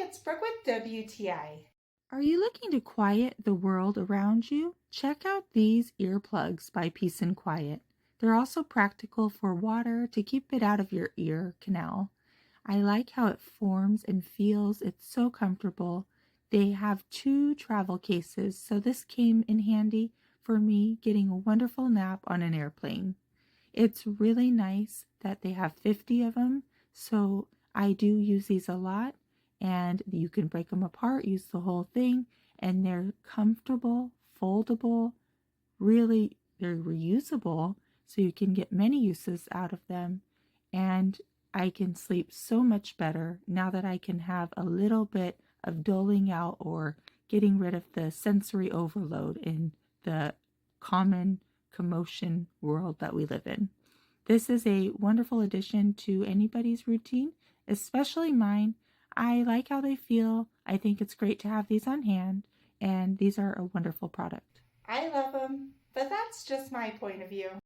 it's Brooke with WTI. Are you looking to quiet the world around you? Check out these earplugs by Peace and Quiet. They're also practical for water to keep it out of your ear canal. I like how it forms and feels. It's so comfortable. They have 2 travel cases, so this came in handy for me getting a wonderful nap on an airplane. It's really nice that they have 50 of them, so I do use these a lot, and you can break them apart, use the whole thing, and they're comfortable, foldable, really, they're reusable, so you can get many uses out of them, and I can sleep so much better now that I can have a little bit of doling out or getting rid of the sensory overload in the common commotion world that we live in. This is a wonderful addition to anybody's routine, especially mine. I like how they feel. I think it's great to have these on hand, and these are a wonderful product. I love them, but that's just my point of view.